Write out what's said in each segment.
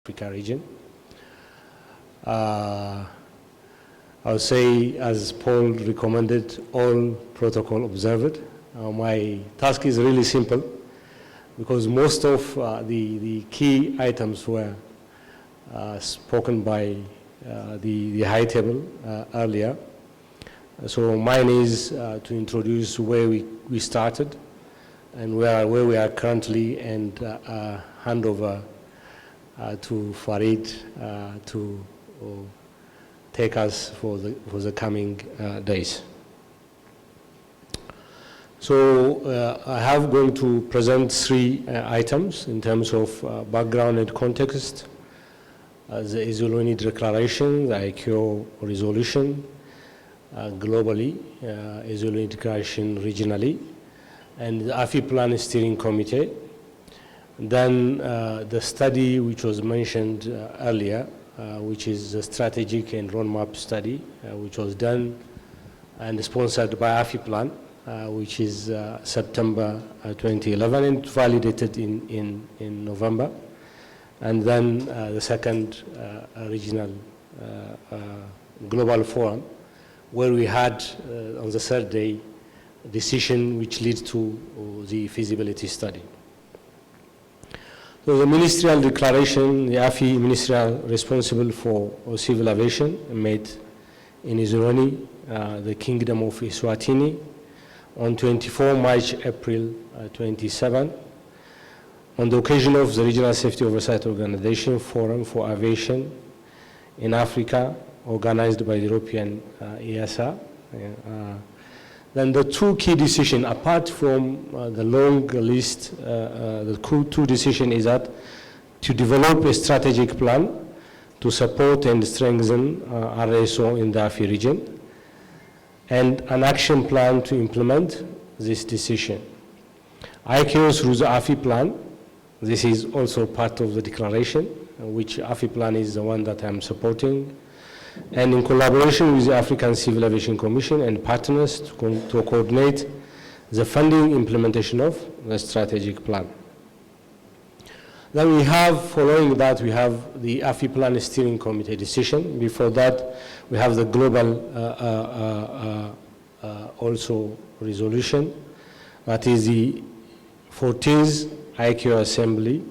Africa region. I would say, as Paul recommended, all protocol observed. My task is really simple because most of the key items were spoken by the high table earlier. So mine is to introduce where we started and where we are currently, and hand over to Farid to take us for the coming days. So I have going to present three items in terms of background and context: the Isoloni Declaration, the ICAO resolution globally, Isoloni Declaration regionally, and the AFI Plan Steering Committee. Then the study which was mentioned earlier, which is the strategic and roadmap study, which was done and sponsored by AFI Plan, which is September 2011 and validated in November. And then the second regional global forum, where we had on the third day a decision which leads to the feasibility study. So the ministerial declaration, the AFI ministerial responsible for civil aviation, made in Isoloni, the Kingdom of Eswatini, on 24 March, April 27, on the occasion of the Regional Safety Oversight Organization Forum for Aviation in Africa, organized by the European ESAF. Then the two key decisions, apart from the long list, the two decisions is that to develop a strategic plan to support and strengthen RSO in the AFI region, and an action plan to implement this decision. ICAO through the AFI plan, this is also part of the declaration, which AFI plan is the one that I'm supporting, and in collaboration with the African Civil Aviation Commission and partners to coordinate the funding implementation of the strategic plan. Then we have, following that, we have the AFI Plan Steering Committee decision. Before that, we have the global also resolution. That is the 14th ICAO Assembly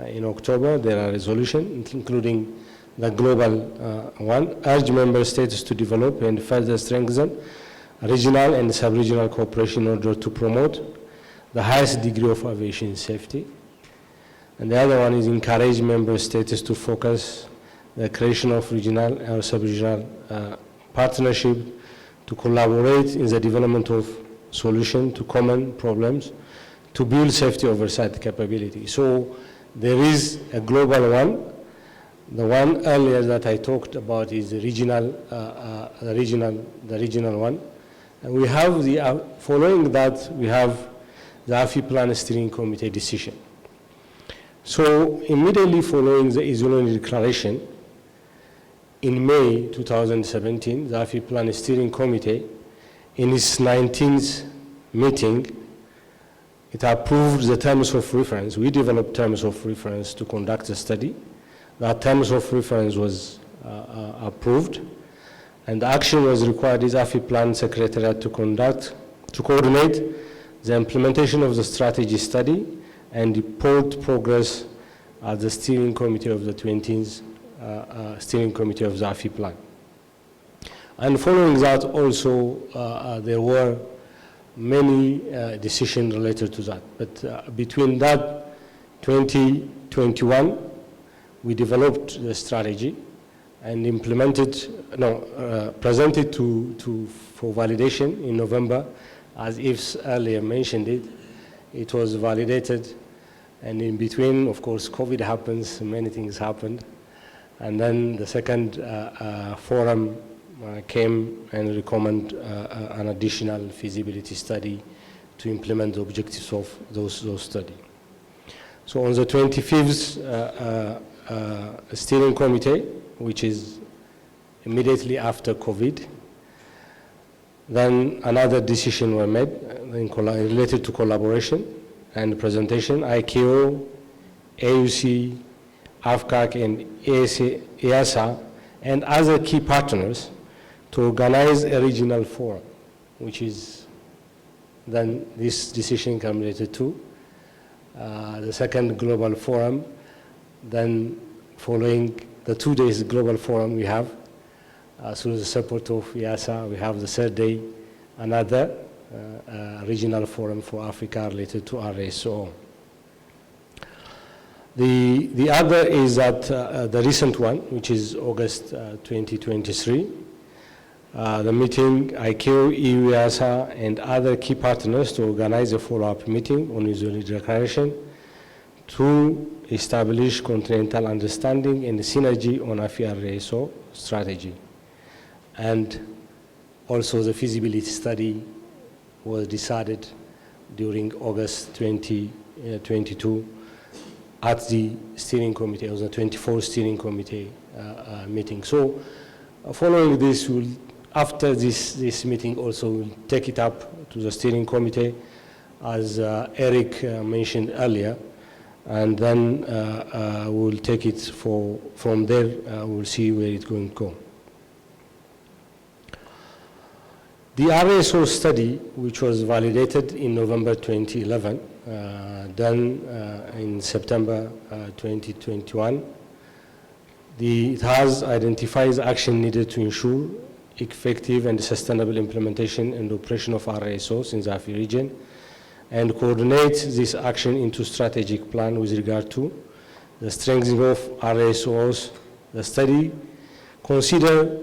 in October. There are resolutions, including the global one, urge member states to develop and further strengthen regional and sub-regional cooperation in order to promote the highest degree of aviation safety. And the other one is encourage member states to focus the creation of regional or sub-regional partnership to collaborate in the development of solutions to common problems to build safety oversight capability. So there is a global one. The one earlier that I talked about is the regional one. And we have the, following that, we have the AFI Plan Steering Committee decision. So immediately following the Isoloni Declaration, in May 2017, the AFI Plan Steering Committee, in its 19th meeting, it approved the terms of reference. We developed terms of reference to conduct the study. That terms of reference was approved, and action was required is AFI Plan Secretariat to coordinate the implementation of the strategy study and report progress at the steering committee of the 20th steering committee of the AFI Plan. And following that also there were many decisions related to that. But between that 2021, we developed the strategy and presented for validation in November. As Yves earlier mentioned it, it was validated, and in between, of course, COVID happens, many things happened. And then the second forum came and recommended an additional feasibility study to implement the objectives of those studies. So on the 25th, steering committee, which is immediately after COVID, then another decision were made related to collaboration and presentation. ICAO, AUC, AFCAC, and ESA, and other key partners to organize a regional forum, which is then this decision come related to. The second global forum, then following the 2 days global forum we have, through the support of EASA, we have the third day, another regional forum for Africa related to RSO. The other is that the recent one, which is August 2023, the meeting, ICAO, EU, EASA, and other key partners to organize a follow-up meeting on Israeli declaration to establish continental understanding and synergy on AFI-RSO strategy. And also the feasibility study was decided during August 2022 at the steering committee, it was the 24th steering committee meeting. So following this, after this meeting also, we'll take it up to the steering committee, as Eric mentioned earlier, and then we'll take it from there, we'll see where it's going to go. The RSO study, which was validated in November 2011, done in September 2021, it has identified action needed to ensure effective and sustainable implementation and operation of RSOs in the AFI region, and coordinate this action into strategic plan with regard to the strengthening of RSOs. The study consider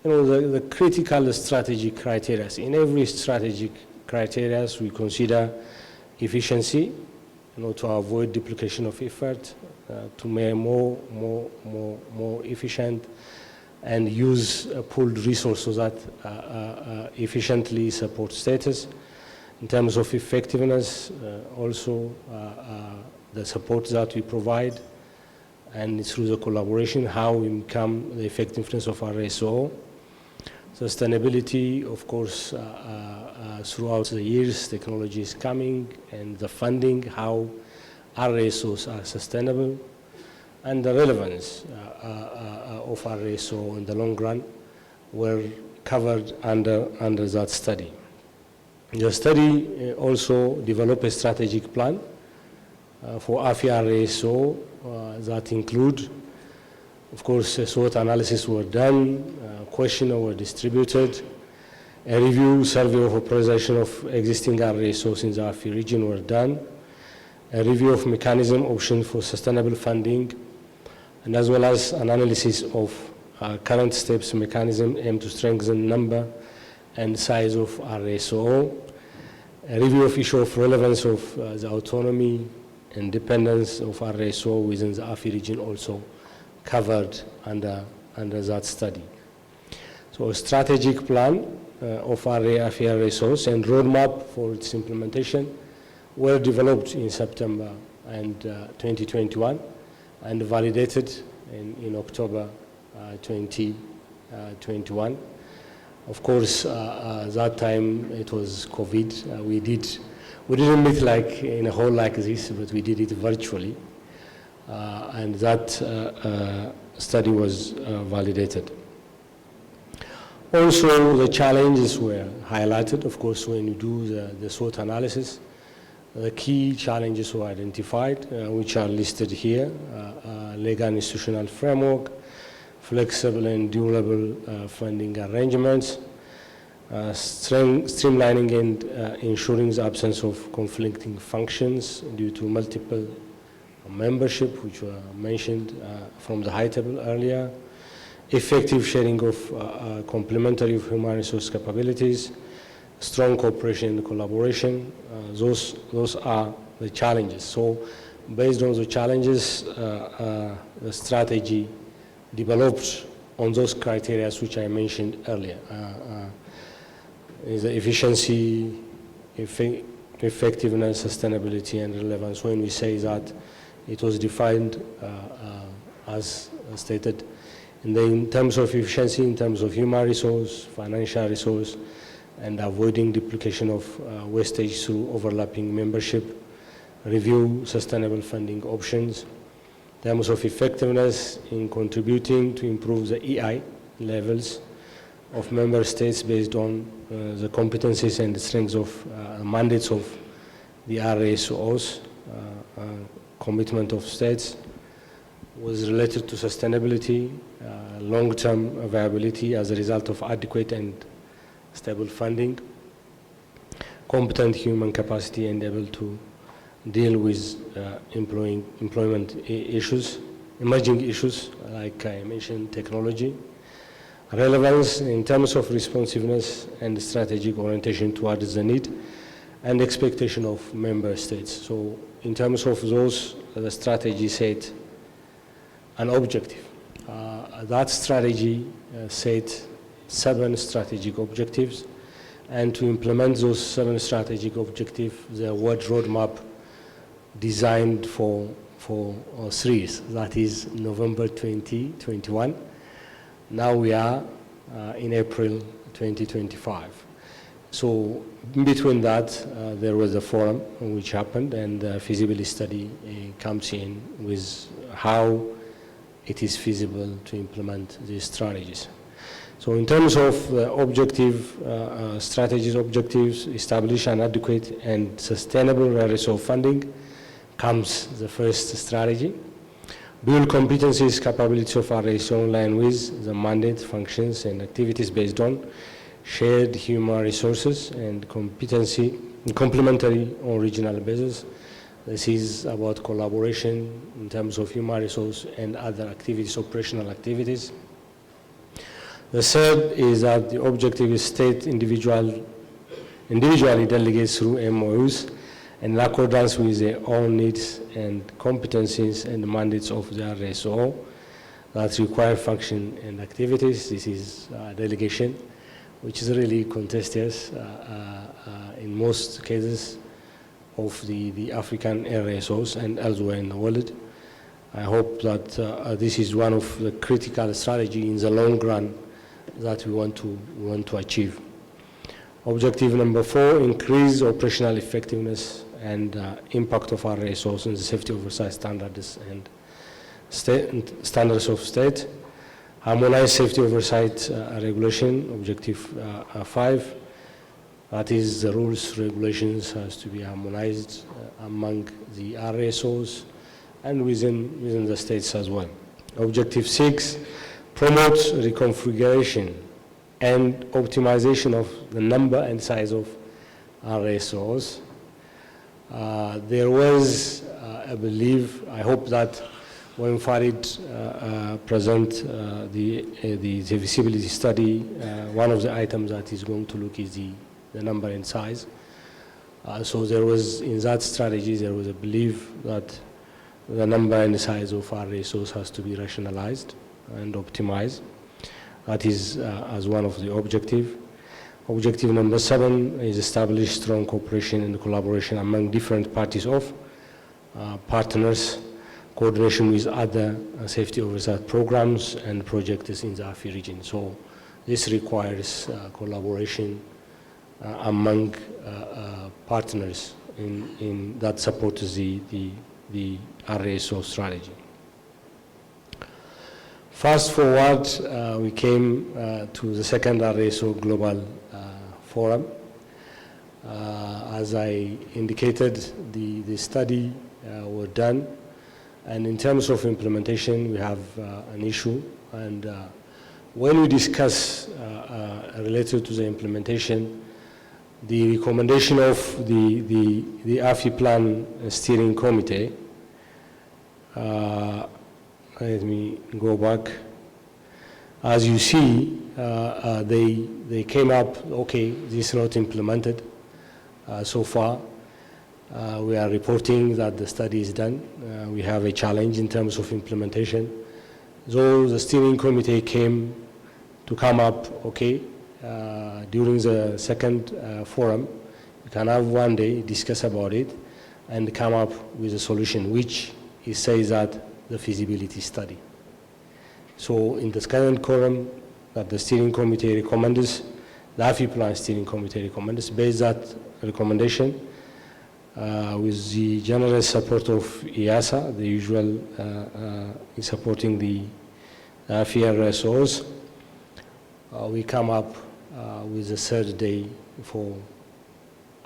the critical strategic criteria. In every strategic criteria, we consider efficiency, to avoid duplication of effort, to make more efficient, and use pooled resources that efficiently support status. In terms of effectiveness, also the support that we provide, and through the collaboration, how we become the effectiveness of RSO. Sustainability, of course, throughout the years, technology is coming, and the funding, how RSOs are sustainable, and the relevance of RSO in the long run were covered under that study. The study also developed a strategic plan for AFI-RSO that include, of course, SWOT analysis were done, questionnaires were distributed, a review survey of authorization of existing RSOs in the AFI region were done, a review of mechanism options for sustainable funding, and as well as an analysis of current steps mechanism aimed to strengthen number and size of RSO, a review of issue of relevance of the autonomy and dependence of RSO within the AFI region also covered under that study. So a strategic plan of AFI-RSOs and roadmap for its implementation were developed in September and 2021 and validated in October 2021. Of course, that time it was COVID. We didn't meet like in a hall like this, but we did it virtually. And that study was validated. Also, the challenges were highlighted, of course, when you do the SWOT analysis. The key challenges were identified, which are listed here: legal and institutional framework, flexible and durable funding arrangements, streamlining and ensuring the absence of conflicting functions due to multiple membership, which were mentioned from the high table earlier, effective sharing of complementary human resource capabilities, strong cooperation and collaboration. Those are the challenges. So based on the challenges, the strategy developed on those criteria which I mentioned earlier. Is the efficiency, effectiveness, sustainability, and relevance. When we say that, it was defined as stated. And then in terms of efficiency, in terms of human resource, financial resource, and avoiding duplication of wastage through overlapping membership, review sustainable funding options, in terms of effectiveness in contributing to improve the EI levels of member states based on the competencies and the strengths of mandates of the RSOs, commitment of states, was related to sustainability, long-term viability as a result of adequate and stable funding, competent human capacity and able to deal with employment issues, emerging issues like I mentioned, technology, relevance in terms of responsiveness and strategic orientation towards the need and expectation of member states. So in terms of those, the strategy set an objective. That strategy set 7 strategic objectives, and to implement those 7 strategic objectives, the word roadmap designed for 3 years, that is November 2021. Now we are in April 2025. So in between that, there was a forum which happened, and the feasibility study comes in with how it is feasible to implement these strategies. So in terms of strategies objectives, establish an adequate and sustainable RSO funding comes the first strategy. Build competencies, capabilities of RSO in line with the mandate, functions, and activities based on shared human resources and competency, complementary on regional basis. This is about collaboration in terms of human resource and other activities, operational activities. The third is that the objective is state individually delegates through MOUs in accordance with their own needs and competencies and mandates of the RSO that require function and activities. This is delegation, which is really contentious in most cases of the African RSOs and elsewhere in the world. I hope that this is one of the critical strategies in the long run that we want to achieve. Objective number 4, increase operational effectiveness and impact of RSOs in the safety oversight standards and standards of state. Harmonize safety oversight regulation, objective 5. That is, the rules, regulations has to be harmonized among the RSOs and within the states as well. Objective 6, promote reconfiguration and optimization of the number and size of RSOs. There was, I believe, I hope that when Farid present the feasibility study, one of the items that is going to look is the number and size. So there was, in that strategy, there was a belief that the number and the size of our resource has to be rationalized and optimized. That is as one of the objectives. Objective number 7 is establish strong cooperation and collaboration among different parties of partners, coordination with other safety oversight programs and projects in the AFI region. So this requires collaboration among partners in that supports the RSO strategy. Fast forward, we came to the second RSO Global Forum. As I indicated, the study were done, and in terms of implementation, we have an issue. And when we discuss related to the implementation, the recommendation of the AFI Plan Steering Committee, let me go back. As you see, they came up, okay, this is not implemented so far. We are reporting that the study is done. We have a challenge in terms of implementation. So the steering committee came to come up, okay, during the second forum, we can have one day, discuss about it, and come up with a solution, which it says that the feasibility study. So in the current forum that the steering committee recommends, the AFI Plan Steering Committee recommends, based that recommendation, with the generous support of EASA, the usual in supporting the FERSOs, we come up with the third day for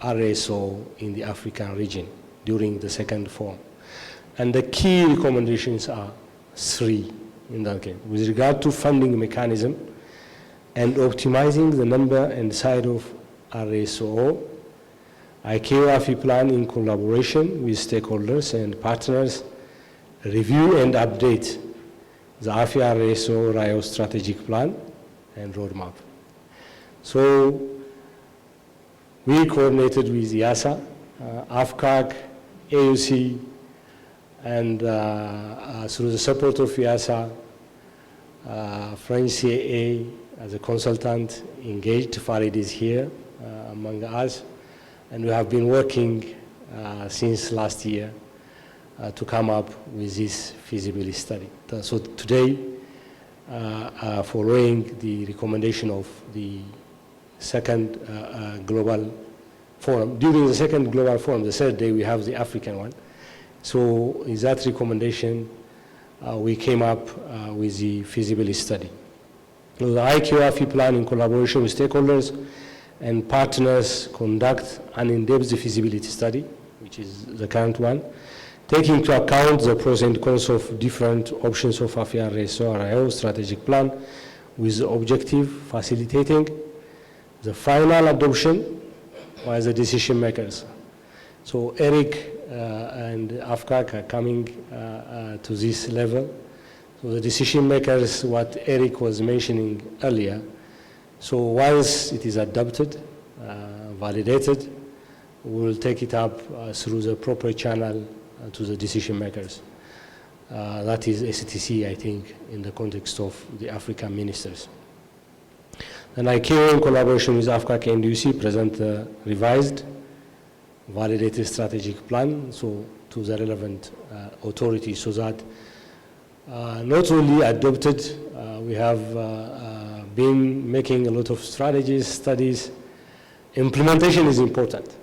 RSO in the African region during the second forum. And the key recommendations are three in that case. With regard to funding mechanism and optimizing the number and size of RSO, ICAO ESAF plan in collaboration with stakeholders and partners, review and update the RSO RIO strategic plan and roadmap. So we coordinated with EASA, AFCAC, AUC, and through the support of EASA, French CAA as a consultant engaged. Farid is here among us, and we have been working since last year to come up with this feasibility study. So today, following the recommendation of the second global forum, during the second global forum, the third day we have the African one. So in that recommendation, we came up with the feasibility study. So the ICAO ESAF plan in collaboration with stakeholders and partners conduct an in-depth feasibility study, which is the current one, taking into account the pros and cons of different options of RSO strategic plan, with the objective facilitating the final adoption by the decision makers. So Eric and AFCAC are coming to this level. So the decision makers, what Eric was mentioning earlier, so once it is adopted, validated, we will take it up through the proper channel to the decision makers. That is STC, I think, in the context of the African ministers. And ICAO, in collaboration with AFCAC and UC, present a revised, validated strategic plan so to the relevant authorities, so that not only adopted, we have been making a lot of strategies, studies. Implementation is important.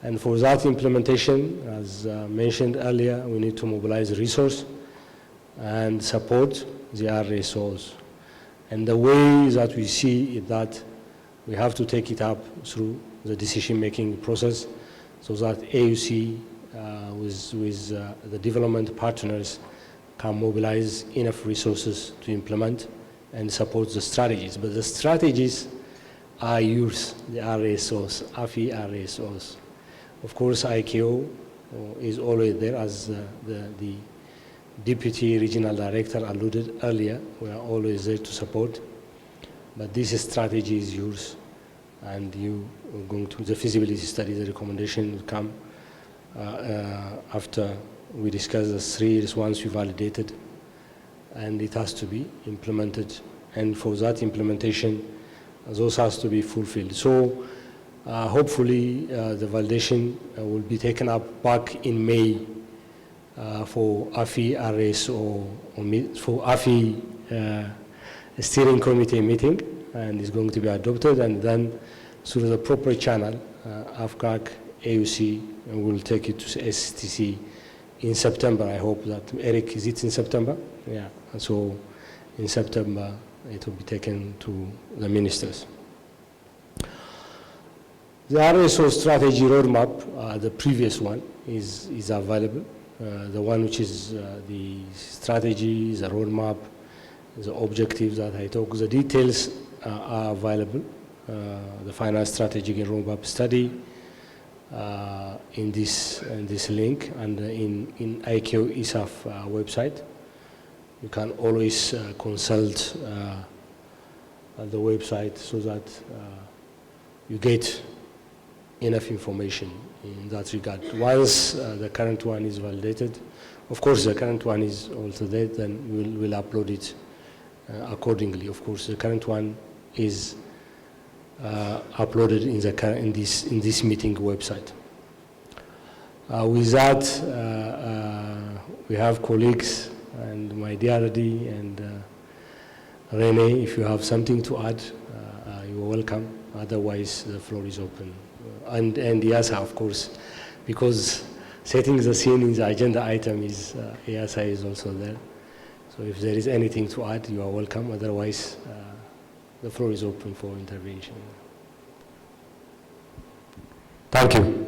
And for that implementation, as mentioned earlier, we need to mobilize resource and support the RSOs. And the way that we see is that we have to take it up through the decision-making process so that AUC with the development partners can mobilize enough resources to implement and support the strategies. But the strategies are yours, the RSOs, AFI RSOs. Of course, ICAO is always there, as the Deputy Regional Director alluded earlier. We are always there to support. But this strategy is yours, and you are going to, the feasibility study, the recommendation will come after we discuss the three years once we validated, and it has to be implemented. And for that implementation, those has to be fulfilled. So hopefully the validation will be taken up back in May for AFI RSO, for AFI steering committee meeting, and is going to be adopted, and then through the proper channel, AFCAC, AUC, and we'll take it to STC in September. I hope that, Eric, is it in September? Yeah, and so in September it will be taken to the ministers. The RSO strategy roadmap, the previous one, is available. The one which is the strategy, the roadmap, the objectives that I talk, the details are available. The final strategic and roadmap study in this link, and in ICAO ESAF website. You can always consult the website so that you get enough information in that regard. Once the current one is validated, of course the current one is also there, then we'll upload it accordingly. Of course the current one is uploaded in this meeting website. With that, we have colleagues and my dear Radi and Rene, if you have something to add, you are welcome. Otherwise, the floor is open. And yes, of course, because setting the scene in the agenda item is EASA is also there. So if there is anything to add, you are welcome. Otherwise, the floor is open for intervention. Thank you.